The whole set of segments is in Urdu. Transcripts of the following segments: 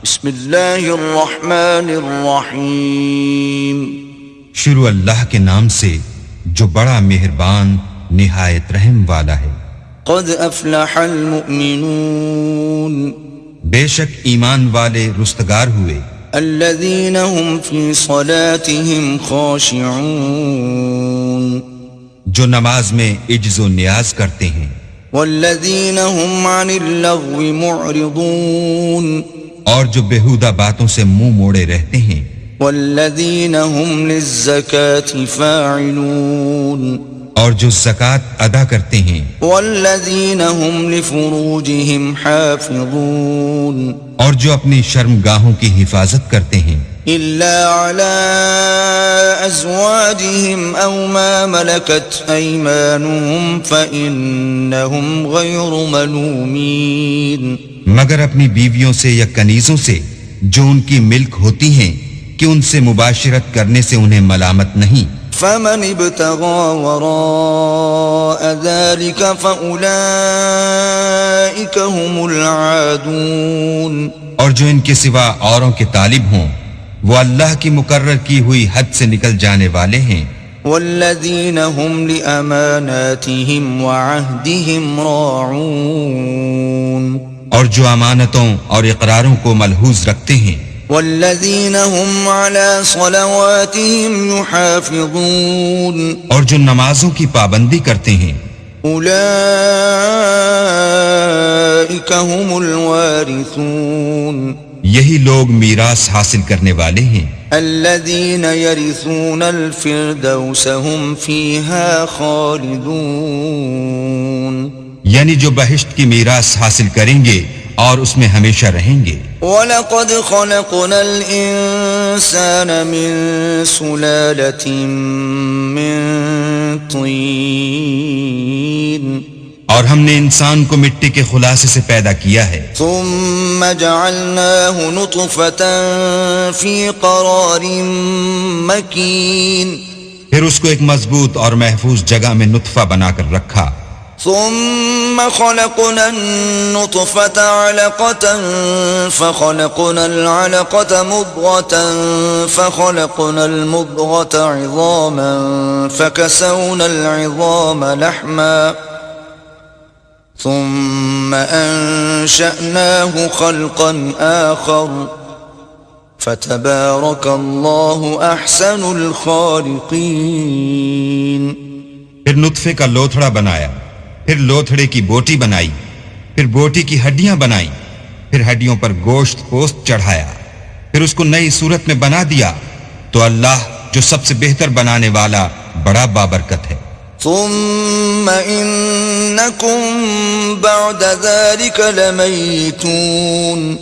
بسم اللہ الرحمن الرحیم. شروع اللہ کے نام سے جو بڑا مہربان نہایت رحم والا ہے. قد افلح المؤمنون. بے شک ایمان والے رستگار ہوئے. الذین هم فی صلاتهم خاشعون. جو نماز میں عجز و نیاز کرتے ہیں. والذین هم عن اللغو معرضون. اور جو بیہودہ باتوں سے منہ موڑے رہتے ہیں. والذین هم للزکاة فاعلون. اور جو زکوٰۃ ادا کرتے ہیں. والذین هم لفروجهم حافظون. اور جو اپنی شرمگاہوں کی حفاظت کرتے ہیں. الا على ازواجهم او ما ملكت ايمانهم فانهم غير ملومين. مگر اپنی بیویوں سے یا کنیزوں سے جو ان کی ملک ہوتی ہیں کہ ان سے مباشرت کرنے سے انہیں ملامت نہیں. فمن ابتغى وراء ذلك فأولئك هم العادون. اور جو ان کے سوا اوروں کے طالب ہوں وہ اللہ کی مقرر کی ہوئی حد سے نکل جانے والے ہیں. والذین هم لأماناتهم وعهدهم راعون. اور جو امانتوں اور اقراروں کو ملحوظ رکھتے ہیں. والذین هم على صلواتهم يحافظون. اور جو نمازوں کی پابندی کرتے ہیں. اولئک هم الوارثون. یہی لوگ میراث حاصل کرنے والے ہیں. الذین یرثون الفردوس هم فیہا خالدون. یعنی جو بہشت کی میراث حاصل کریں گے اور اس میں ہمیشہ رہیں گے. وَلَقَدْ خَلَقْنَا الْإِنسَانَ مِنْ سُلَالَةٍ مِّن طِينٍ. اور ہم نے انسان کو مٹی کے خلاصے سے پیدا کیا ہے. ثُمَّ جَعَلْنَاهُ نُطْفَةً فِي قَرَارٍ مَّكِينٍ. پھر اس کو ایک مضبوط اور محفوظ جگہ میں نطفہ بنا کر رکھا. ثم خلقنا النطفة علقة فخلقنا العلقة مضغة فخلقنا المضغة عظاما فكسونا العظام لحما ثم أنشأناه خلقا آخر فتبارك الله أحسن الخالقين. پھر نطفے کا لوتھڑا بنایا، پھر لوتھڑے کی بوٹی بنائی، پھر بوٹی کی ہڈیاں بنائی، پھر ہڈیوں پر گوشت پوست چڑھایا، پھر اس کو نئی صورت میں بنا دیا. تو اللہ جو سب سے بہتر بنانے والا بڑا بابرکت ہے. ثم انکم بعد ذلك لمیتون.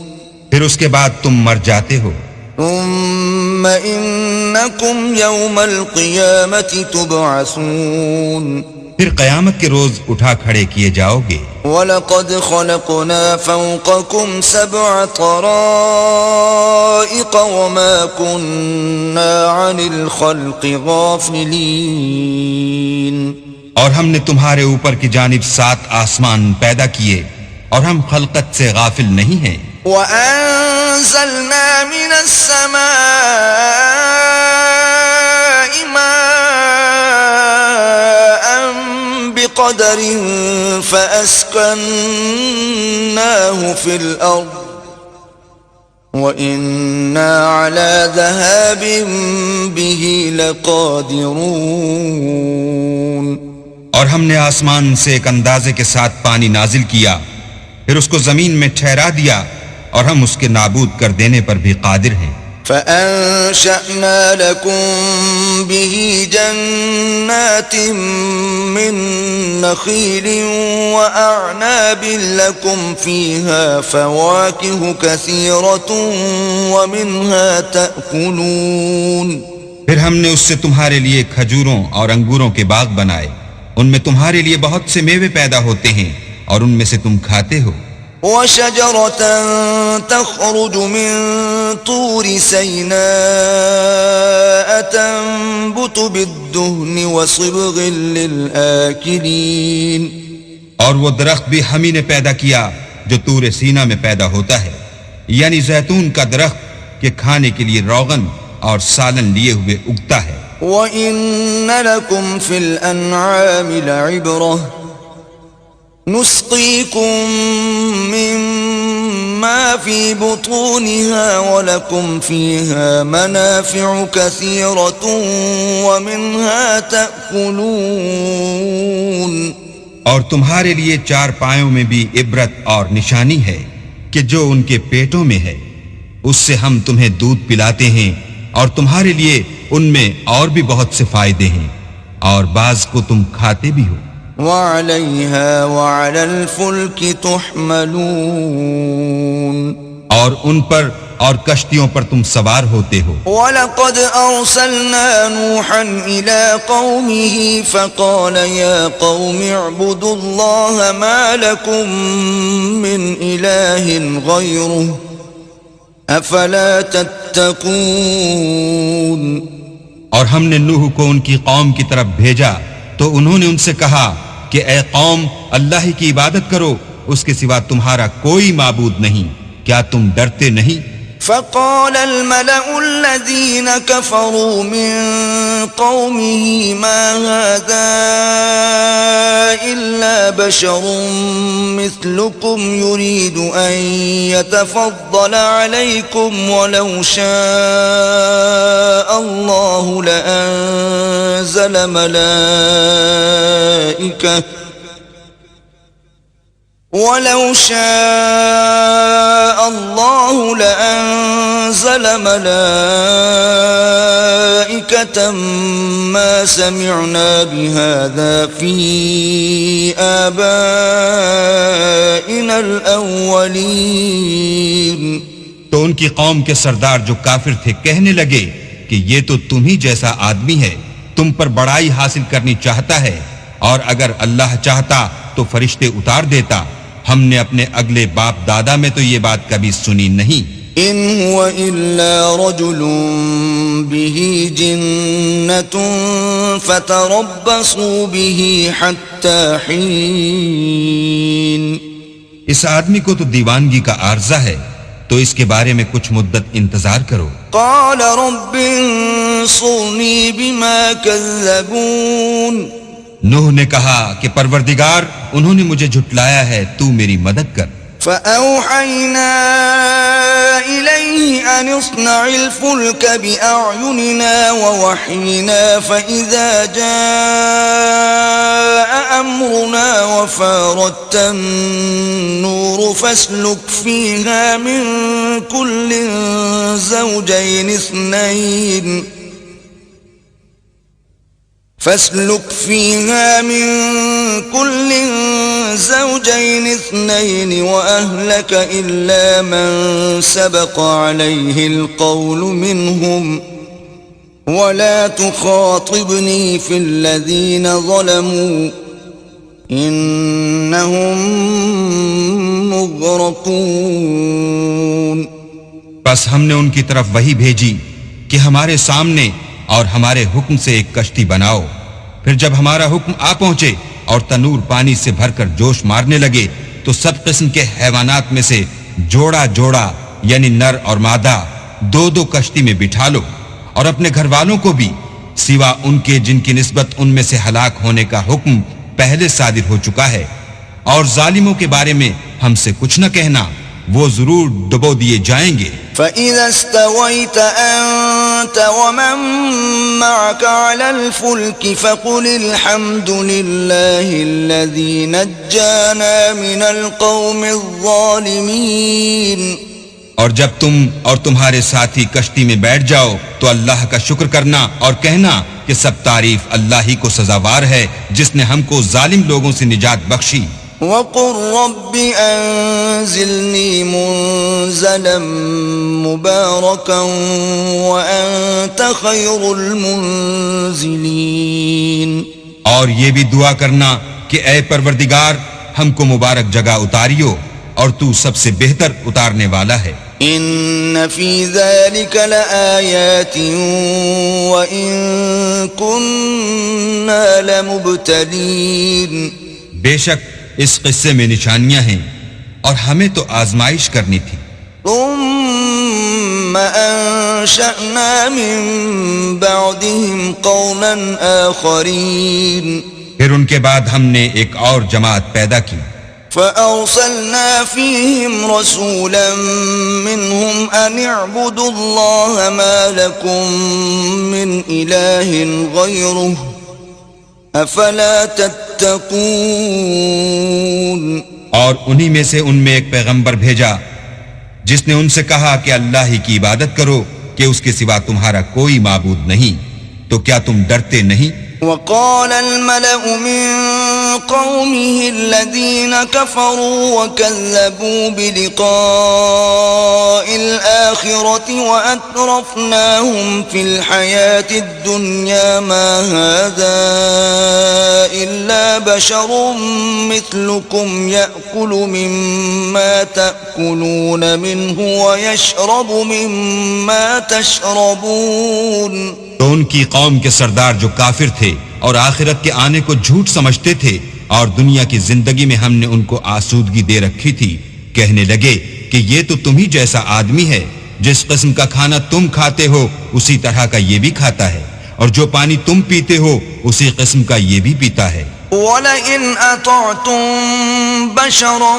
پھر اس کے بعد تم مر جاتے ہو. ثم انکم یوم القیامة تبعثون. پھر قیامت کے روز اٹھا کھڑے کیے جاؤ گے. وَلَقَدْ خَلَقْنَا فَوْقَكُمْ سَبْعَ طَرَائِقَ وَمَا كُنَّا عَنِ الْخَلْقِ غَافِلِينَ. اور ہم نے تمہارے اوپر کی جانب 7 آسمان پیدا کیے اور ہم خلقت سے غافل نہیں ہیں. وَأَنزَلْنَا مِنَ السَّمَاءِ مَاءً بِقَدَرٍ فَأَسْكَنَّاهُ فِي الْأَرْضِ وَإِنَّا عَلَى ذَهَابٍ بِهِ لَقَادِرُونَ. اور ہم نے آسمان سے ایک اندازے کے ساتھ پانی نازل کیا، پھر اس کو زمین میں ٹھہرا دیا اور ہم اس کے نابود کر دینے پر بھی قادر ہیں. فَأَنشَأْنَا لَكُمْ بِهِ جَنَّاتٍ مِّن نَخِيلٍ وَأَعْنَابٍ لَكُمْ فِيهَا فَوَاكِهُ كَثِيرَةٌ وَمِنْهَا تَأْكُلُونَ. پھر ہم نے اس سے تمہارے لیے کھجوروں اور انگوروں کے باغ بنائے، ان میں تمہارے لیے بہت سے میوے پیدا ہوتے ہیں اور ان میں سے تم کھاتے ہو. وَشَجَرَةً تَخْرُجُ مِن طُورِ سَيْنَاءَ تَنبُتُ بِالدُّهْنِ وَصِبْغٍ لِلْآكِلِينَ. اور وہ درخت بھی ہم ہی نے پیدا کیا جو طور سینا میں پیدا ہوتا ہے، یعنی زیتون کا درخت کہ کھانے کے لیے روغن اور سالن لیے ہوئے اگتا ہے۔ وَإِنَّ لَكُمْ فِي الْأَنْعَامِ لَعِبْرَةً نُسْقِيكُم مِّمَّا فِي بُطُونِهَا وَلَكُمْ فِيهَا مَنَافِعُ كَثِيرَةٌ وَمِنْهَا تَأْكُلُونَ۔ اور تمہارے لیے چار پایوں میں بھی عبرت اور نشانی ہے کہ جو ان کے پیٹوں میں ہے اس سے ہم تمہیں دودھ پلاتے ہیں، اور تمہارے لیے ان میں اور بھی بہت سے فائدے ہیں، اور بعض کو تم کھاتے بھی ہو۔ وَعَلَيْهَا وَعَلَى الْفُلْكِ تُحْمَلُونَ، اور ان پر اور کشتیوں پر تم سوار ہوتے ہو۔ وَلَقَدْ أَرْسَلْنَا نُوحًا إِلَىٰ قَوْمِهِ فَقَالَ يَا قَوْمِ اعْبُدُوا اللَّهَ مَا لَكُم مِّنْ إِلَٰهٍ غَيْرُهُ أَفَلَا تَتَّقُونَ۔ اور ہم نے نوح کو ان کی قوم کی طرف بھیجا تو انہوں نے ان سے کہا کہ اے قوم، اللہ ہی کی عبادت کرو، اس کے سوا تمہارا کوئی معبود نہیں، کیا تم ڈرتے نہیں؟ فقال الملأ الذين كفروا من قومه ما هذا إلا بشر مثلكم يريد أن يتفضل عليكم ولو شاء الله لأنزل ملائكة ولو شاء الله لأنزل ملائكة ما سمعنا بهذا في آبائنا الأولين۔ تو ان کی قوم کے سردار جو کافر تھے کہنے لگے کہ یہ تو تم ہی جیسا آدمی ہے، تم پر بڑائی حاصل کرنی چاہتا ہے، اور اگر اللہ چاہتا تو فرشتے اتار دیتا، ہم نے اپنے اگلے باپ دادا میں تو یہ بات کبھی سنی نہیں۔ ان هو الا رجل به جنة فتربصوا به حتى حين۔ اس آدمی کو تو دیوانگی کا عارضہ ہے، تو اس کے بارے میں کچھ مدت انتظار کرو۔ قال رب انصرني بما كذبون۔ نوح نے کہا کہ پروردگار، انہوں نے مجھے جھٹلایا ہے، تو میری مدد کر۔ فأوحينا إليه أن اصنع الفلك بأعيننا ووحينا فإذا جاء أمرنا وفارت النور فاسلك فيها من كل زوجين اثنين وأهلك إلا من سبق عليه القول منهم ولا تخاطبني في الذين ظلموا إنهم مغرقون۔ بس ہم نے ان کی طرف وحی بھیجی کہ ہمارے سامنے اور ہمارے حکم سے ایک کشتی بناؤ، پھر جب ہمارا حکم آ پہنچے اور تنور پانی سے بھر کر جوش مارنے لگے تو سب قسم کے حیوانات میں سے جوڑا جوڑا یعنی نر اور مادہ دو دو کشتی میں بٹھا لو، اور اپنے گھر والوں کو بھی سوا ان کے جن کی نسبت ان میں سے ہلاک ہونے کا حکم پہلے صادر ہو چکا ہے، اور ظالموں کے بارے میں ہم سے کچھ نہ کہنا، وہ ضرور ڈبو دیے جائیں گے۔ فَإِذَا اسْتَوَيْتَ أَنْتَ وَمَن مَّعَكَ عَلَى الْفُلْكِ فَقُلِ الْحَمْدُ لِلَّهِ الَّذِي نَجَّانَا مِنَ الْقَوْمِ الظَّالِمِينَ۔ اور جب تم اور تمہارے ساتھی کشتی میں بیٹھ جاؤ تو اللہ کا شکر کرنا اور کہنا کہ سب تعریف اللہ ہی کو سزاوار ہے جس نے ہم کو ظالم لوگوں سے نجات بخشی۔ وَقُلْ رَبِّ أَنزِلْنِي مُنزَلًا مُبَارَكًا وَأَنْتَ خَيْرُ الْمُنزِلِينَ۔ اور یہ بھی دعا کرنا کہ اے پروردگار، ہم کو مبارک جگہ اتاریو اور تو سب سے بہتر اتارنے والا ہے۔ إِنَّ فِي ذَلِكَ لَآيَاتٍ وَإِن كُنَّا لَمُبْتَلِينَ۔ بے شک اس قصے میں نشانیاں ہیں اور ہمیں تو آزمائش کرنی تھی۔ ثم أنشأنا من بعدهم قوما آخرين پھر ان کے بعد ہم نے ایک اور جماعت پیدا کی، فأرسلنا فيهم رسولا منهم أن اعبدوا الله ما لكم من إله غيره أفلا تتقون. اور انہی میں سے ان میں ایک پیغمبر بھیجا جس نے ان سے کہا کہ اللہ ہی کی عبادت کرو کہ اس کے سوا تمہارا کوئی معبود نہیں، تو کیا تم ڈرتے نہیں؟ وقال الملأ من قومه الذين كفروا وكذبوا بلقاء الآخرة وأترفناهم في الحياة الدنيا ما هذا إلا بشر مثلكم يأكل مما تأكلون منه ويشرب مما تشربون. تو ان کی قوم کے سردار جو کافر تھے اور آخرت کے آنے کو جھوٹ سمجھتے تھے اور دنیا کی زندگی میں ہم نے ان کو آسودگی دے رکھی تھی، کہنے لگے کہ یہ تو تم ہی جیسا آدمی ہے، جس قسم کا کھانا تم کھاتے ہو اسی طرح کا یہ بھی کھاتا ہے، اور جو پانی تم پیتے ہو اسی قسم کا یہ بھی پیتا ہے. وَلَئِنْ أَطَعْتُمْ بَشَرًا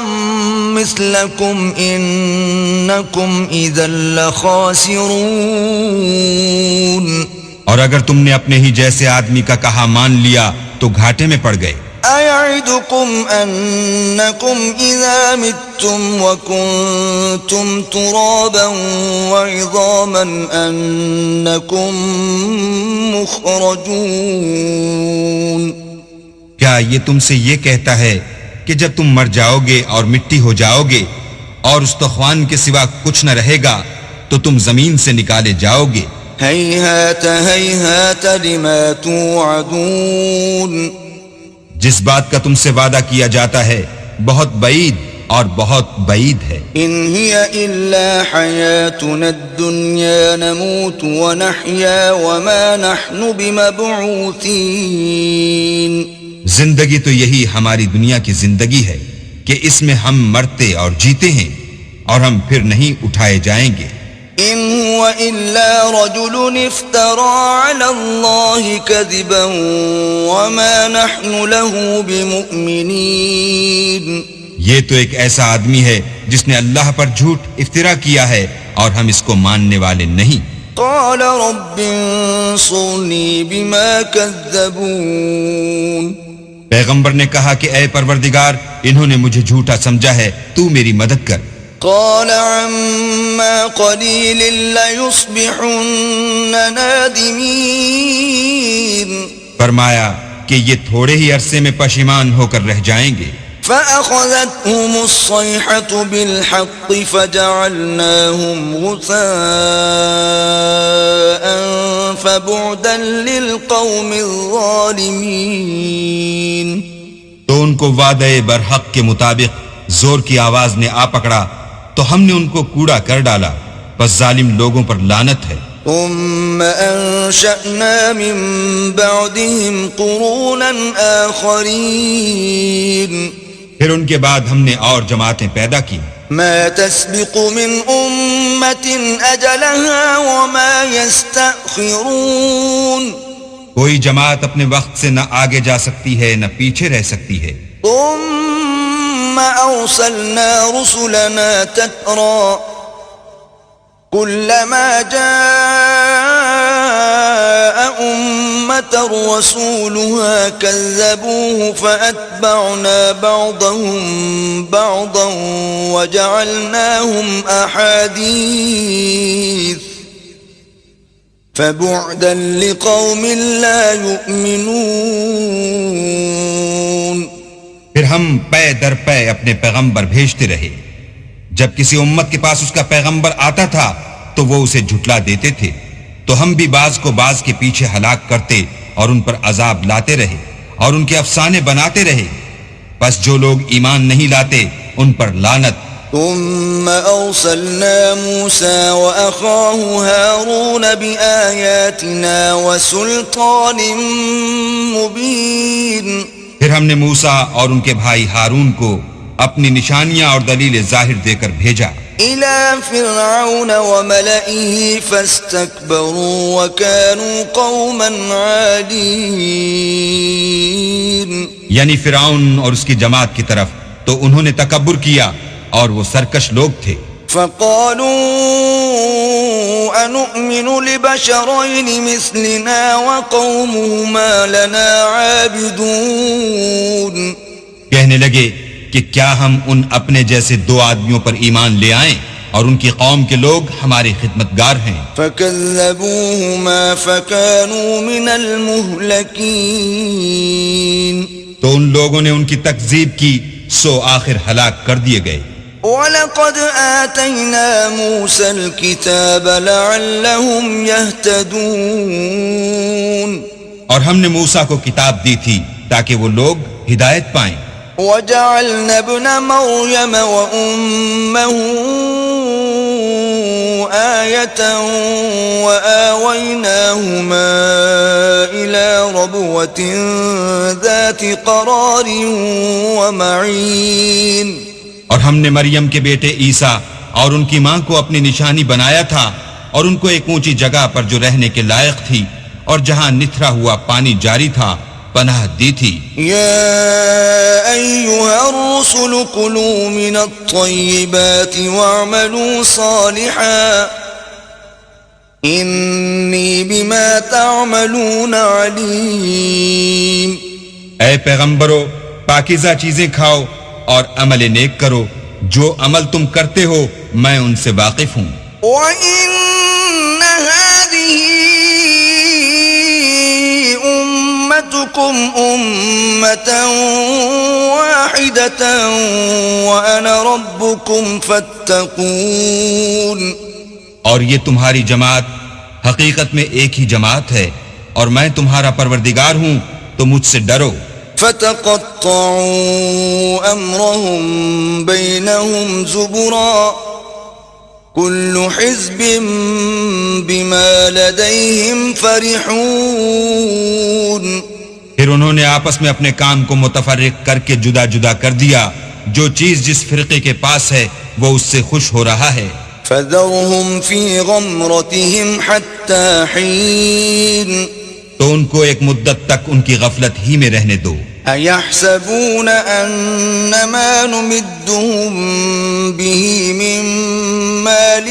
مِثْلَكُمْ إِنَّكُمْ إِذًا لَخَاسِرُونَ. اور اگر تم نے اپنے ہی جیسے آدمی کا کہا مان لیا تو گھاٹے میں پڑ گئے. أَيَعِدُكُمْ أَنَّكُمْ إِذَا مِتُّمْ وَكُنْتُمْ تُرَابًا وَعِظَامًا أَنَّكُمْ مُخْرَجُونَ. کیا یہ تم سے یہ کہتا ہے کہ جب تم مر جاؤ گے اور مٹی ہو جاؤ گے اور استخوان کے سوا کچھ نہ رہے گا تو تم زمین سے نکالے جاؤ گے؟ هيهات هيهات لما توعدون. جس بات کا تم سے وعدہ کیا جاتا ہے بہت بعید اور بہت بعید ہے. إن هي إلا حياتنا الدنيا نموت ونحيا وما نحن بمبعوثين. زندگی تو یہی ہماری دنیا کی زندگی ہے کہ اس میں ہم مرتے اور جیتے ہیں اور ہم پھر نہیں اٹھائے جائیں گے. إن هو إلا رجل افترى على الله كذبا وما نحن له بمؤمنين. یہ تو ایک ایسا آدمی ہے جس نے اللہ پر جھوٹ افطرا کیا ہے اور ہم اس کو ماننے والے نہیں. قال رب انصرني بما كذبون. پیغمبر نے کہا کہ اے پروردگار انہوں نے مجھے جھوٹا سمجھا ہے، تو میری مدد کر. قال عما قليل ليصبحن نادمين. فرمایا کہ یہ تھوڑے ہی عرصے میں پشیمان ہو کر رہ جائیں گے. فأخذتهم الصيحة بالحق فجعلناهم غثاء فبعدا للقوم الظالمين. تو ان کو وعدے برحق کے مطابق زور کی آواز نے آ پکڑا تو ہم نے ان کو کوڑا کر ڈالا، پس ظالم لوگوں پر لعنت ہے. ثم أنشأنا من بعدهم قرونا آخرين. پھر ان کے بعد ہم نے اور جماعتیں پیدا کی. ما تسبق من أمة أجلها وما يستأخرون. کوئی جماعت اپنے وقت سے نہ آگے جا سکتی ہے نہ پیچھے رہ سکتی ہے. ثم أرسلنا رسلنا تترى كلما جاء أمة رسولها كذبوه فأتبعنا بعضهم بعضا وجعلناهم أحاديث فبعدا لقوم لا يؤمنون. پھر ہم پے در پے اپنے پیغمبر بھیجتے رہے. جب کسی امت کے پاس اس کا پیغمبر آتا تھا تو وہ اسے جھٹلا دیتے تھے، تو ہم بھی بعض کو بعض کے پیچھے ہلاک کرتے اور ان پر عذاب لاتے رہے اور ان کے افسانے بناتے رہے. بس جو لوگ ایمان نہیں لاتے ان پر لعنت. ثم أرسلنا موسى وأخاه هارون بآياتنا وسلطان مبين. پھر ہم نے موسیٰ اور ان کے بھائی ہارون کو اپنی نشانیاں اور دلیل ظاہر دے کر بھیجا إلى فرعون وملئه فاستكبروا وكانوا قوما عالين. یعنی فرعون اور اس کی جماعت کی طرف، تو انہوں نے تکبر کیا اور وہ سرکش لوگ تھے. فقالوا أنؤمن لبشرين مثلنا وقومهما لنا عابدون. کہنے لگے کہ کیا ہم ان اپنے جیسے دو آدمیوں پر ایمان لے آئیں اور ان کی قوم کے لوگ ہمارے خدمتگار ہیں. فكذبوهما فكانوا من المهلكين. تو ان لوگوں نے ان کی تکذیب کی، سو آخر ہلاک کر دیے گئے. وَلَقَدْ آتَيْنَا مُوسَى الْكِتَابَ لَعَلَّهُمْ يَهْتَدُونَ. اور ہم نے موسیٰ کو کتاب دی تھی تاکہ وہ لوگ ہدایت پائیں. وَجَعَلْنَا ابْنَ مَرْيَمَ وَأُمَّهُ آيَةً وَآوَيْنَاهُمَا إِلَى رَبْوَةٍ ذَاتِ قَرَارٍ وَمَعِينٍ. اور ہم نے مریم کے بیٹے عیسیٰ اور ان کی ماں کو اپنی نشانی بنایا تھا اور ان کو ایک اونچی جگہ پر جو رہنے کے لائق تھی اور جہاں نتھرا ہوا پانی جاری تھا پناہ دی تھی. يا أيها الرسل كلوا من الطيبات واعملوا صالحا إني بما تعملون عليم. اے پیغمبرو، پاکیزہ چیزیں کھاؤ اور عمل نیک کرو، جو عمل تم کرتے ہو میں ان سے واقف ہوں. وَإِنَّ هَذِهِ أُمَّتُكُمْ أُمَّةً وَاحِدَةً وَأَنَا رَبُّكُمْ فَاتَّقُونِ. اور یہ تمہاری جماعت حقیقت میں ایک ہی جماعت ہے اور میں تمہارا پروردگار ہوں، تو مجھ سے ڈرو. فَتَقَطَّعُوا أَمْرَهُمْ بَيْنَهُمْ زُبُرًا كُلُّ حِزْبٍ بِمَا لَدَيْهِمْ فَرِحُونَ. پھر انہوں نے آپس میں اپنے کام کو متفرق کر کے جدا جدا کر دیا، جو چیز جس فرقے کے پاس ہے وہ اس سے خوش ہو رہا ہے. فَذَرْهُمْ فِي غَمْرَتِهِمْ حَتَّى حِينٍ. تو ان کو ایک مدت تک ان کی غفلت ہی میں رہنے دو. أَيَحْسَبُونَ أَنَّمَا نُمِدُّهُم بِهِ مِن مَّالٍ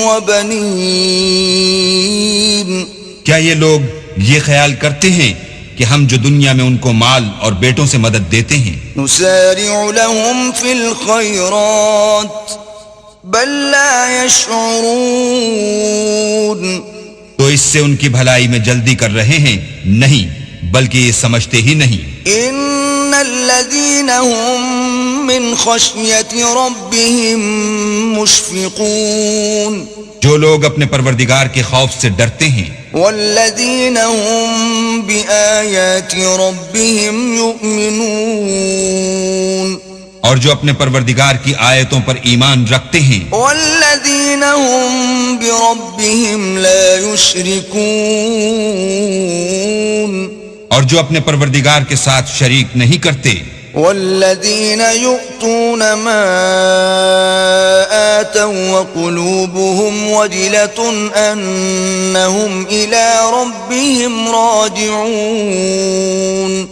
وَبَنِينَ. کیا یہ لوگ یہ خیال کرتے ہیں کہ ہم جو دنیا میں ان کو مال اور بیٹوں سے مدد دیتے ہیں نُسَارِعُ لَهُمْ فِي الْخَيْرَاتِ بَل لَّا يَشْعُرُونَ. تو اس سے ان کی بھلائی میں جلدی کر رہے ہیں؟ نہیں، بلکہ یہ سمجھتے ہی نہیں. إِنَّ الَّذِينَ هُم مِّنْ خَشْيَةِ رَبِّهِم مُشْفِقُونَ. جو لوگ اپنے پروردگار کے خوف سے ڈرتے ہیں. وَالَّذِينَ هُم بِآيَاتِ رَبِّهِمْ يُؤْمِنُونَ. اور جو اپنے پروردگار کی آیتوں پر ایمان رکھتے ہیں. وَالَّذِينَ هُم بِرَبِّهِمْ لَا يُشْرِكُونَ. اور جو اپنے پروردگار کے ساتھ شریک نہیں کرتے. وَالَّذِينَ يُؤْتُونَ مَا آتَوا وَقُلُوبُهُمْ وَجِلَةٌ أَنَّهُمْ إِلَى رَبِّهِمْ رَاجِعُونَ.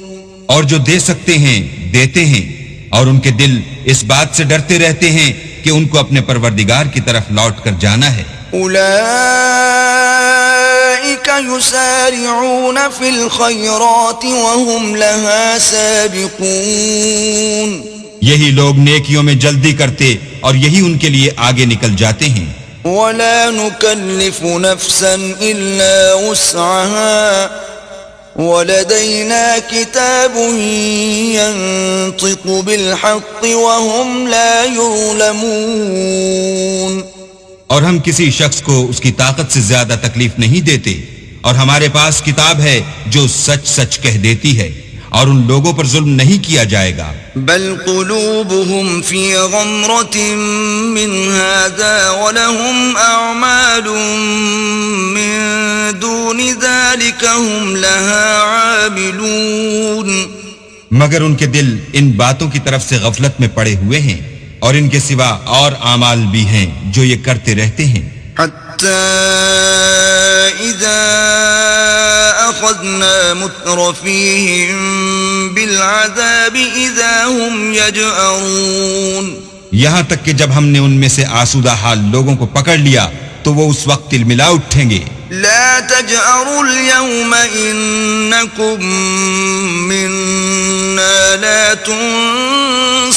اور جو دے سکتے ہیں دیتے ہیں اور ان کے دل اس بات سے ڈرتے رہتے ہیں کہ ان کو اپنے پروردگار کی طرف لوٹ کر جانا ہے. أُولَئِكَ يُسَارِعُونَ فِي الْخَيْرَاتِ وَهُمْ لَهَا سَابِقُونَ. یہی لوگ نیکیوں میں جلدی کرتے اور یہی ان کے لیے آگے نکل جاتے ہیں. وَلَا نُكَلِّفُ نَفْسًا إِلَّا وُسْعَهَا وَلَدَيْنَا كِتَابٌ يَنطِقُ بِالْحَقِّ وَهُمْ لَا يُظْلَمُونَ. اور ہم کسی شخص کو اس کی طاقت سے زیادہ تکلیف نہیں دیتے، اور ہمارے پاس کتاب ہے جو سچ سچ کہہ دیتی ہے، اور ان لوگوں پر ظلم نہیں کیا جائے گا. بل قلوبهم في غمرة من هذا ولهم أعمال من دون ذلك هم لها عاملون. مگر ان کے دل ان باتوں کی طرف سے غفلت میں پڑے ہوئے ہیں اور ان کے سوا اور اعمال بھی ہیں جو یہ کرتے رہتے ہیں. حتى إذا أخذنا مترفيهم بالعذاب إذا هم يجأرون. یہاں تک کہ جب ہم نے ان میں سے آسودہ حال لوگوں کو پکڑ لیا تو وہ اس وقت تلملا اٹھیں گے. لا تجأروا اليوم إنكم منا لا تنصرون.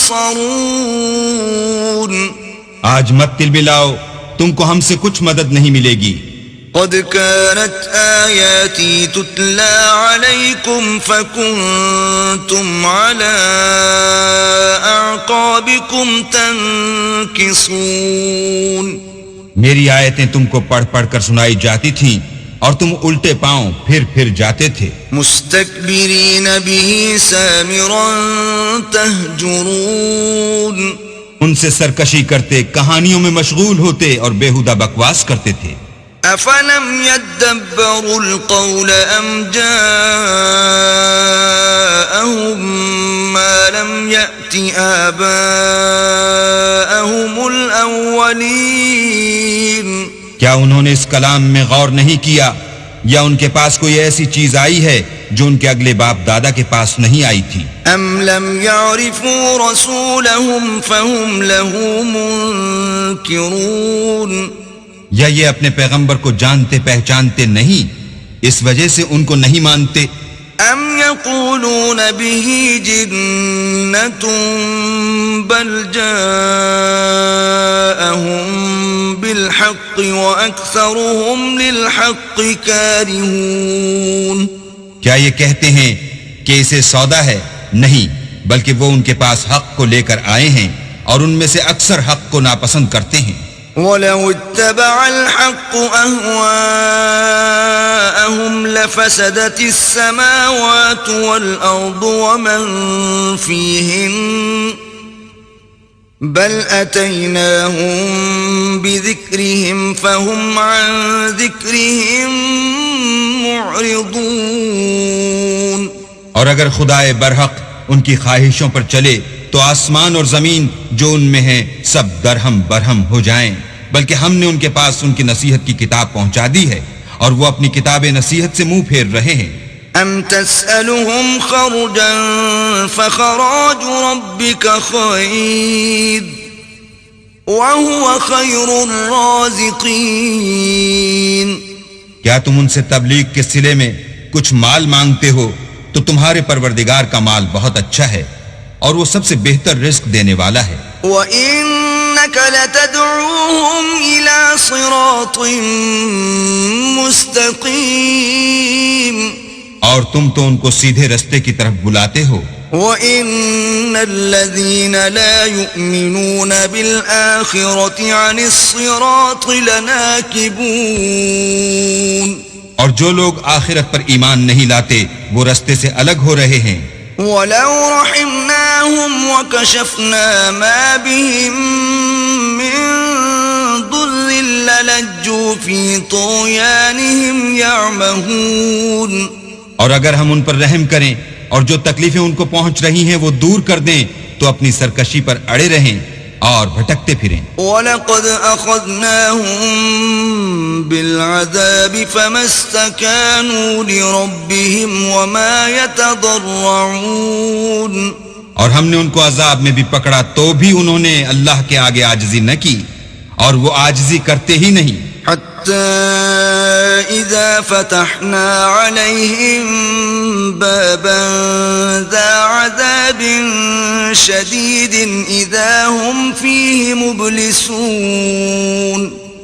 آج مت تلملاؤ، تم کو ہم سے کچھ مدد نہیں ملے گی. قد كانت آياتي تتلى عليكم فكنتم على أعقابكم تنكصون. میری آیتیں تم کو پڑھ پڑھ کر سنائی جاتی تھیں اور تم الٹے پاؤں پھر جاتے تھے. مستكبرين به سامرا تهجرون. ان سے سرکشی کرتے، کہانیوں میں مشغول ہوتے اور بےہودہ بکواس کرتے تھے. أفلم يدبروا القول أم جاءهم ما لم يأت آباءهم الأولين. کیا انہوں نے اس کلام میں غور نہیں کیا یا ان کے پاس کوئی ایسی چیز آئی ہے جو ان کے اگلے باپ دادا کے پاس نہیں آئی تھی؟ أم لم يعرفوا رسولهم فهم له منكرون. یا یہ اپنے پیغمبر کو جانتے پہچانتے نہیں، اس وجہ سے ان کو نہیں مانتے؟ ام يقولون به جنة بل جاءهم بالحق وأكثرهم للحق كارهون. کیا یہ کہتے ہیں کہ اسے سودا ہے؟ نہیں، بلکہ وہ ان کے پاس حق کو لے کر آئے ہیں اور ان میں سے اکثر حق کو ناپسند کرتے ہیں. وَلَوِ اتَّبَعَ الْحَقُّ أَهْوَاءَهُمْ لَفَسَدَتِ السَّمَاوَاتُ وَالْأَرْضُ وَمَنْ فِيهِنَّ بَلْ أَتَيْنَاهُمْ بِذِكْرِهِمْ فَهُمْ عَنْ ذِكْرِهِمْ مُعْرِضُونَ. اور اگر خدائے برحق ان کی خواہشوں پر چلے تو آسمان اور زمین جو ان میں ہیں سب درہم برہم ہو جائیں، بلکہ ہم نے ان کے پاس ان کی نصیحت کی کتاب پہنچا دی ہے اور وہ اپنی کتاب نصیحت سے منہ پھیر رہے ہیں. ام تسألهم خرجا فخراج ربك خير وهو خير الرازقين. کیا تم ان سے تبلیغ کے صلے میں کچھ مال مانگتے ہو تو تمہارے پروردگار کا مال بہت اچھا ہے اور وہ سب سے بہتر رزق دینے والا ہے. وَإِنَّكَ لَتَدْعُوهُمْ إِلَى صِرَاطٍ مُسْتَقِيمٍ. اور تم تو ان کو سیدھے رستے کی طرف بلاتے ہو. وَإِنَّ الَّذِينَ لَا يُؤْمِنُونَ بِالْآخِرَةِ عَنِ الصِّرَاطِ لَنَاكِبُونَ. اور جو لوگ آخرت پر ایمان نہیں لاتے وہ رستے سے الگ ہو رہے ہیں. وَلَوْ رَحِمْنَاهُمْ وَكَشَفْنَا مَا بِهِمْ مِنْ ضُرٍّ لَلَجُّوا فِي طُغْيَانِهِمْ يَعْمَهُونَ. اور اگر ہم ان پر رحم کریں اور جو تکلیفیں ان کو پہنچ رہی ہیں وہ دور کر دیں تو اپنی سرکشی پر اڑے رہیں اور بھٹکتے پھریں. وَلَقَدْ أَخَذْنَاهُمْ بِالْعَذَابِ فَمَا اسْتَكَانُوا لِرَبِّهِمْ وَمَا يَتَضَرَّعُونَ. اور ہم نے ان کو عذاب میں بھی پکڑا تو بھی انہوں نے اللہ کے آگے عاجزی نہ کی اور وہ عاجزی کرتے ہی نہیں. حتى إذا فتحنا عليهم بابا ذا عذاب شديد إذا هم فيه مبلسون.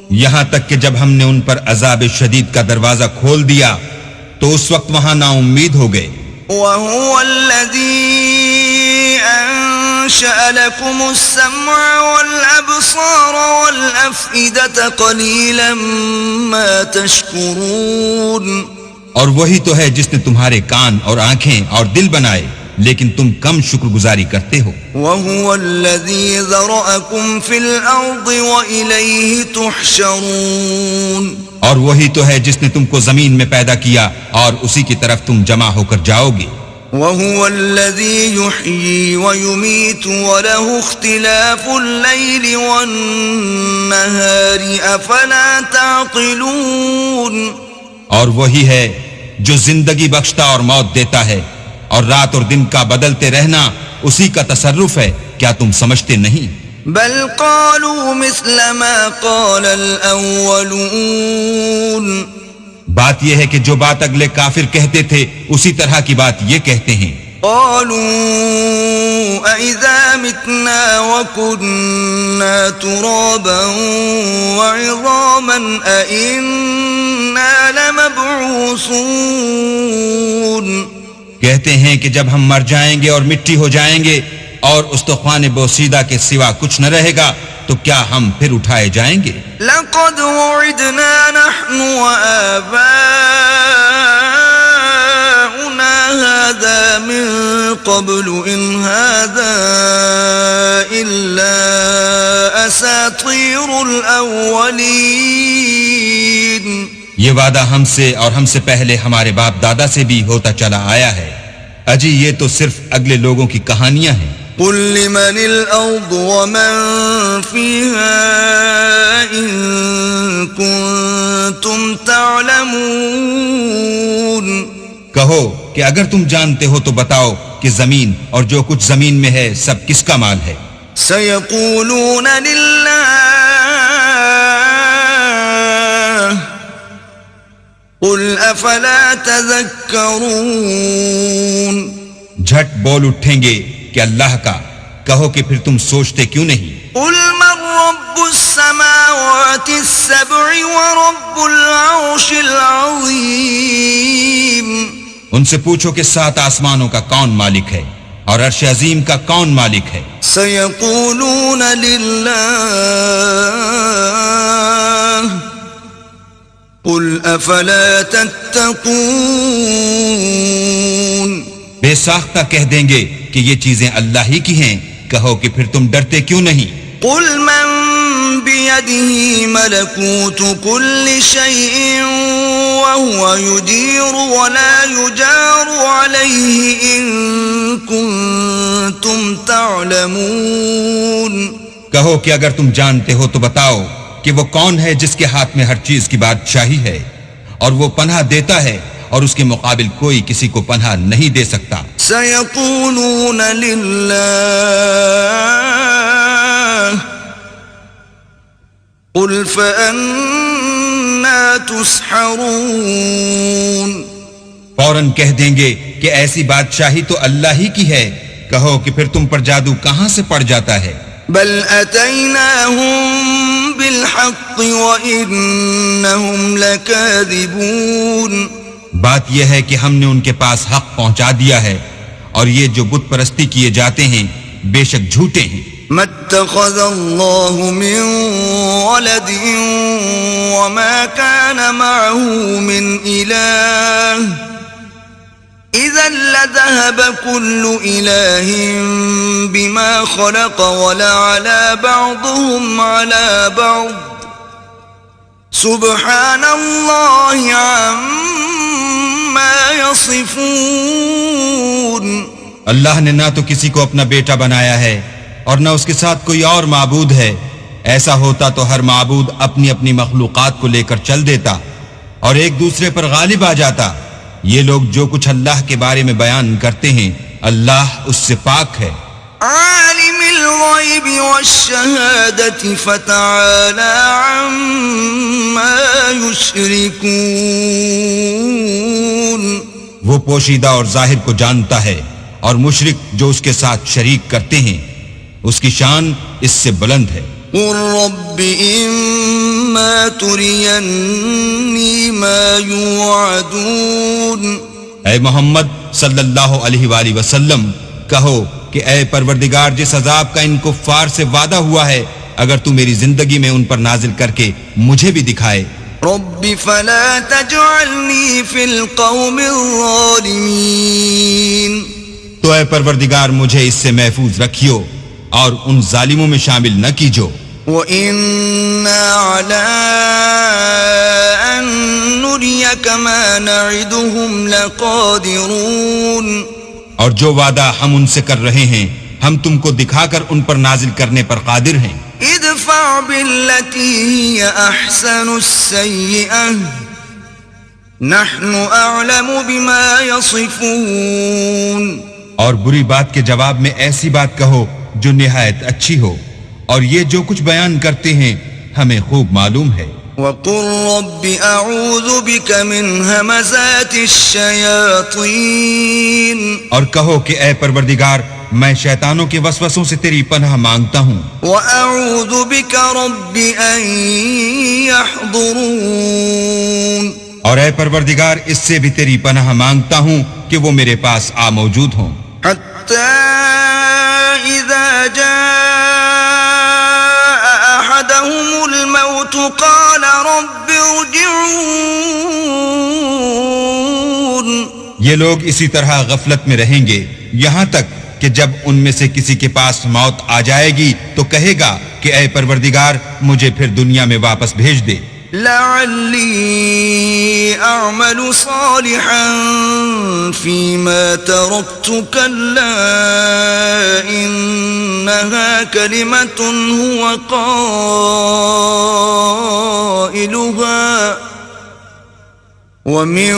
یہاں تک کہ جب ہم نے ان پر عذاب شدید کا دروازہ کھول دیا تو اس وقت وہاں نا امید ہو گئے. وهو الذي أنشأ لكم السمع والأبصار والأفئدة قليلا ما تشكرون. اور وہی تو ہے جس نے تمہارے کان اور آنکھیں اور دل بنائے لیکن تم کم شکر گزاری کرتے ہو. وهو الذي ذرأكم في الأرض وإليه تحشرون. اور وہی تو ہے جس نے تم کو زمین میں پیدا کیا اور اسی کی طرف تم جمع ہو کر جاؤ گے. وهو الذي يحيي ويميت وله اختلاف الليل والنهار أفلا تعقلون. اور وہی ہے جو زندگی بخشتا اور موت دیتا ہے اور رات اور دن کا بدلتے رہنا اسی کا تصرف ہے، کیا تم سمجھتے نہیں؟ بل قالوا مثل ما قال الأولون. بات یہ ہے کہ جو بات اگلے کافر کہتے تھے اسی طرح کی بات یہ کہتے ہیں. قالوا أَإِذَا مِتْنَا وَكُنَّا تُرَابًا وَعِظَامًا أَإِنَّا لَمَبْعُوثُونَ. کہتے ہیں کہ جب ہم مر جائیں گے اور مٹی ہو جائیں گے اور استخوان بوسیدہ کے سوا کچھ نہ رہے گا تو کیا ہم پھر اٹھائے جائیں گے؟ لقد وعدنا نحن وآباؤنا هذا من قبل إن هذا إلا أساطير الأولين. یہ وعدہ ہم سے اور ہم سے پہلے ہمارے باپ دادا سے بھی ہوتا چلا آیا ہے، اجی یہ تو صرف اگلے لوگوں کی کہانیاں ہیں. قل لمن الأرض ومن فيها إن كنتم تعلمون. کہو کہ اگر تم جانتے ہو تو بتاؤ کہ زمین اور جو کچھ زمین میں ہے سب کس کا مال ہے؟ سيقولون لله قل أفلا تذكرون. جھٹ بول اٹھیں گے کہ اللہ کا، کہو کہ پھر تم سوچتے کیوں نہیں؟ قل من رب السماوات السبع ورب العرش العظيم. ان سے پوچھو کہ 7 آسمانوں کا کون مالک ہے اور عرش عظیم کا کون مالک ہے؟ سيقولون لله قل أفلا تتقون. بے ساختہ کہہ دیں گے کہ یہ چیزیں اللہ ہی کی ہیں، کہو کہ پھر تم ڈرتے کیوں نہیں؟ قل من بيده ملكوت كل شيء وهو يجير ولا يجار عليه إن كنتم تعلمون. کہو کہ اگر تم جانتے ہو تو بتاؤ کہ وہ کون ہے جس کے ہاتھ میں ہر چیز کی بادشاہی ہے اور وہ پناہ دیتا ہے اور اس کے مقابل کوئی کسی کو پناہ نہیں دے سکتا. سيقولون لله قل فأنا تسحرون. فوراً کہہ دیں گے کہ ایسی بادشاہی تو اللہ ہی کی ہے، کہو کہ پھر تم پر جادو کہاں سے پڑ جاتا ہے؟ بل أتيناهم بالحق وإنهم لكاذبون. بات یہ ہے کہ ہم نے ان کے پاس حق پہنچا دیا ہے اور یہ جو بت پرستی کیے جاتے ہیں بے شک جھوٹے ہیں. ما اتخذ الله من ولد وما كان معه من إله إذا لذهب كل إله بما خلق ولعلى بعضهم على بعض سبحان الله عما يصفون. اللہ نے نہ تو کسی کو اپنا بیٹا بنایا ہے اور نہ اس کے ساتھ کوئی اور معبود ہے. ایسا ہوتا تو ہر معبود اپنی اپنی مخلوقات کو لے کر چل دیتا اور ایک دوسرے پر غالب آ جاتا. یہ لوگ جو کچھ اللہ کے بارے میں بیان کرتے ہیں اللہ اس سے پاک ہے. عالم الغیب والشہادة فتعالى عما يشركون. وہ پوشیدہ اور ظاہر کو جانتا ہے اور مشرک جو اس کے ساتھ شریک کرتے ہیں اس کی شان اس سے بلند ہے. قل رب إما تريني ما يوعدون. اے محمد صلی اللہ علیہ وآلہ وسلم کہو کہ اے پروردگار جس عذاب کا ان کفار سے وعدہ ہوا ہے اگر تو میری زندگی میں ان پر نازل کر کے مجھے بھی دکھائے. رب فلا تجعلني في القوم الظالمين. تو اے پروردگار مجھے اس سے محفوظ رکھیو اور ان ظالموں میں شامل نہ کیجو. وَإِنَّا عَلَىٰ أَن نُّرِيَكَ مَا نَعِدُهُمْ لَقَادِرُونَ. اور جو وعدہ ہم ان سے کر رہے ہیں ہم تم کو دکھا کر ان پر نازل کرنے پر قادر ہیں. ادفع بالتي هي أحسن السيئة نحن أعلم بما يصفون. اور بری بات کے جواب میں ایسی بات کہو جو نہایت اچھی ہو، اور یہ جو کچھ بیان کرتے ہیں ہمیں خوب معلوم ہے. وقل رب أعوذ بك من همزات الشياطين. اور کہو کہ اے پروردگار میں شیطانوں کے وسوسوں سے تیری پناہ مانگتا ہوں. وأعوذ بك رب أن يحضرون. اور اے پروردگار اس سے بھی تیری پناہ مانگتا ہوں کہ وہ میرے پاس آ موجود ہوں. حتى إذا جاء أحدهم الموت قال رب ارجعون. یہ لوگ اسی طرح غفلت میں رہیں گے یہاں تک کہ جب ان میں سے کسی کے پاس موت آ جائے گی تو کہے گا کہ اے پروردگار مجھے پھر دنیا میں واپس بھیج دے. لعلی اعمل صالحا فيما تركت كلا انها كلمة هو قائلها ومن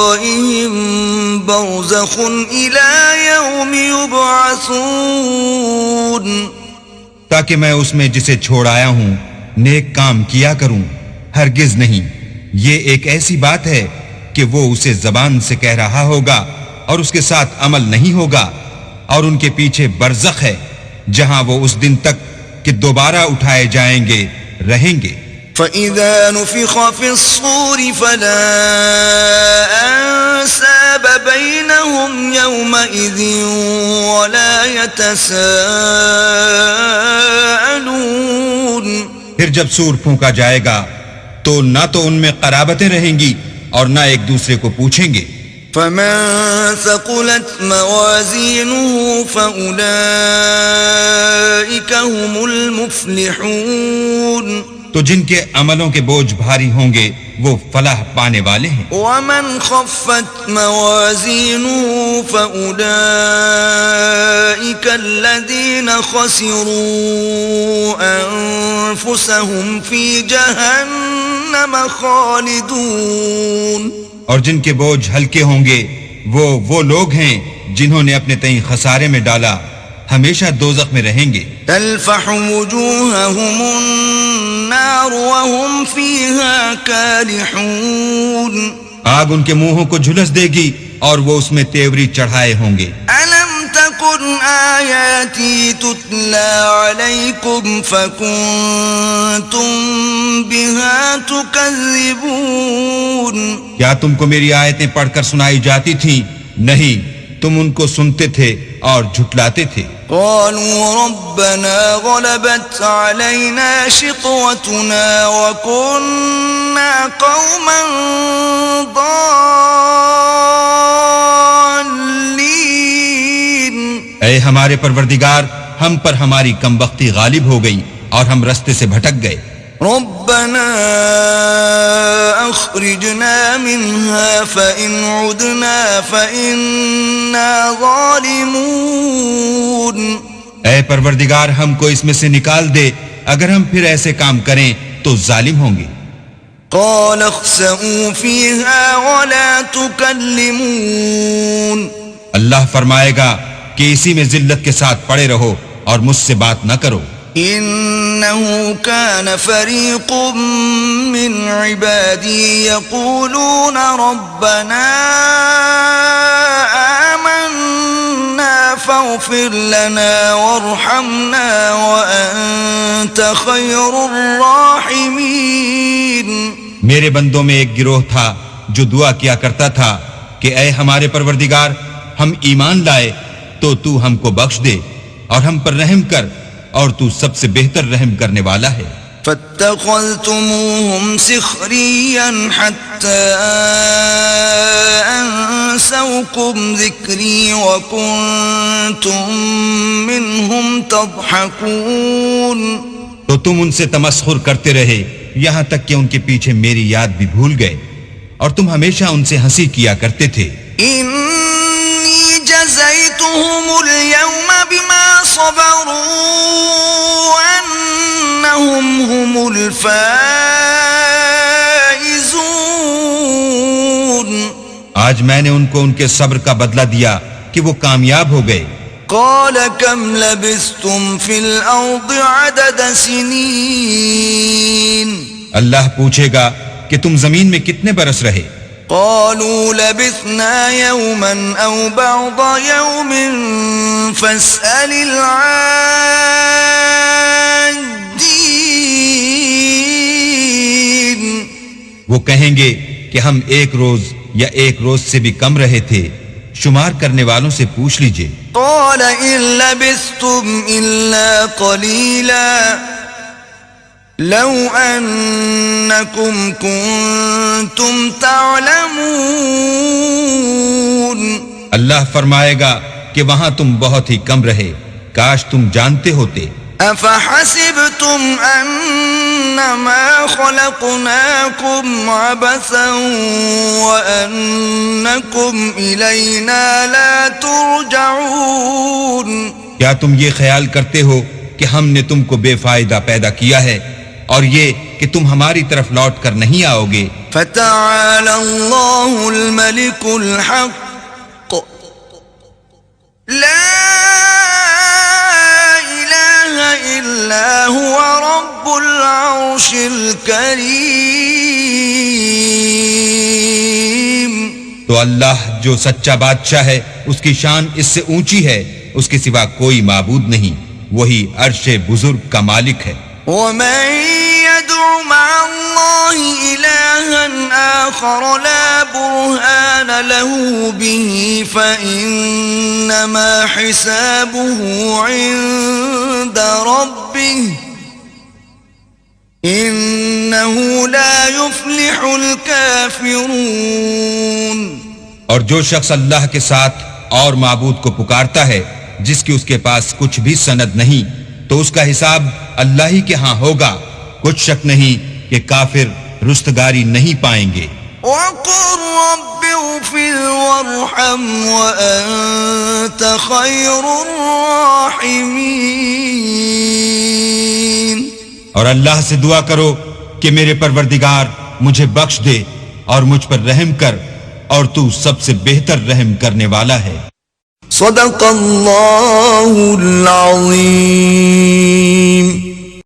ورائهم برزخ إلى يوم يبعثون. تاکہ میں اس میں جسے چھوڑ آیا ہوں نیک کام کیا کروں. ہرگز نہیں، یہ ایک ایسی بات ہے کہ وہ اسے زبان سے کہہ رہا ہوگا اور اس کے ساتھ عمل نہیں ہوگا، اور ان کے پیچھے برزخ ہے جہاں وہ اس دن تک کہ دوبارہ اٹھائے جائیں گے رہیں گے. فَإِذَا نُفِخَ فِي الصُّورِ فَلَا أَنْسَابَ بَيْنَهُمْ يَوْمَئِذٍ وَلَا يَتَسَاءَلُونَ. پھر جب سور پھونکا جائے گا تو نہ تو ان میں قرابتیں رہیں گی اور نہ ایک دوسرے کو پوچھیں گے. فَمَن ثَقُلَتْ مَوَازِينُهُ فَأُولَئِكَ هُمُ الْمُفْلِحُونَ. تو جن کے عملوں کے بوجھ بھاری ہوں گے وہ فلاح پانے والے ہیں. وَمَنْ خَفَّتْ مَوَازِينُهُ فَأُولَئِكَ الَّذِينَ خَسِرُوا أَنفُسَهُمْ فِي جَهَنَّمَ خَالِدُونَ. اور جن کے بوجھ ہلکے ہوں گے وہ لوگ ہیں جنہوں نے اپنے تئیں خسارے میں ڈالا، ہمیشہ دوزخ میں رہیں گے. تلفح وجوههم النار وهم فيها كالحون. آگ ان کے منہوں کو جھلس دے گی اور وہ اس میں تیوری چڑھائے ہوں گے. ألم تكن آياتي تتلى عليكم فكنتم بها تكذبون. کیا تم کو میری آیتیں پڑھ کر سنائی جاتی تھیں؟ نہیں، تم ان کو سنتے تھے اور جھٹلاتے تھے. قالوا ربنا غلبت علينا شقوتنا وكنا قوما ضالين. اے ہمارے پروردگار ہم پر ہماری کمبختی غالب ہو گئی اور ہم رستے سے بھٹک گئے. ربنا اخرجنا منها فإن عدنا فإنا ظالمون. اے پروردگار ہم کو اس میں سے نکال دے، اگر ہم پھر ایسے کام کریں تو ظالم ہوں گے. قال اخسئوا فيها ولا تكلمون. اللہ فرمائے گا کہ اسی میں ذلت کے ساتھ پڑے رہو اور مجھ سے بات نہ کرو. إنه كان فريق من عبادي يقولون ربنا آمنا فاغفر لنا وارحمنا وأنت خير الراحمين. میرے بندوں میں ایک گروہ تھا جو دعا کیا کرتا تھا کہ اے ہمارے پروردگار ہم ایمان لائے تو تو ہم کو بخش دے اور ہم پر رحم کر اور تو سب سے بہتر رحم کرنے والا ہے. فاتخذتموهم سخريا حتى أنسوكم ذكري وكنتم منهم تضحكون. تو تم ان سے تمسخر کرتے رہے یہاں تک کہ ان کے پیچھے میری یاد بھی بھول گئے اور تم ہمیشہ ان سے ہنسی کیا کرتے تھے. إني جزيتهم اليوم بما صبروا أنهم هم الفائزون. آج میں نے ان کو ان کے صبر کا بدلہ دیا کہ وہ کامیاب ہو گئے. قال كم لبثتم في الأرض عدد سنين. اللہ پوچھے گا کہ تم زمین میں کتنے برس رہے؟ قالوا لبثنا يوما أو بعض يوم فاسأل العادين. وہ کہیں گے کہ ہم ایک روز یا ایک روز سے بھی کم رہے تھے، شمار کرنے والوں سے پوچھ لیجئے. قال إن لبثتم إلا قليلا لو أنكم كنتم تعلمون. اللہ فرمائے گا کہ وہاں تم بہت ہی کم رہے، کاش تم جانتے ہوتے. أفحسبتم أنما خلقناكم عبثا وأنكم إلينا لا ترجعون. کیا تم یہ خیال کرتے ہو کہ ہم نے تم کو بے فائدہ پیدا کیا ہے اور یہ کہ تم ہماری طرف لوٹ کر نہیں آؤ گے؟ فتعالى الله الملك الحق لا إلا هو رب العرش الكريم. تو اللہ جو سچا بادشاہ ہے اس کی شان اس سے اونچی ہے، اس کے سوا کوئی معبود نہیں، وہی عرش بزرگ کا مالک ہے. ومن يدع مع الله إلها آخر لا برهان له به فإنما حسابه عند ربه إنه لا يفلح الكافرون. اور جو شخص اللہ کے ساتھ اور معبود کو پکارتا ہے جس کی اس کے پاس کچھ بھی سند نہیں، تو اس کا حساب اللہ ہی کے ہاں ہوگا، کچھ شک نہیں کہ کافر رستگاری نہیں پائیں گے. وَقُلْ رَبِّ اغْفِرْ وَارْحَمْ وَأَنْتَ خَيْرُ الرَّاحِمِينَ. اور اللہ سے دعا کرو کہ میرے پروردگار مجھے بخش دے اور مجھ پر رحم کر، اور تو سب سے بہتر رحم کرنے والا ہے. صدق اللہ العظیم.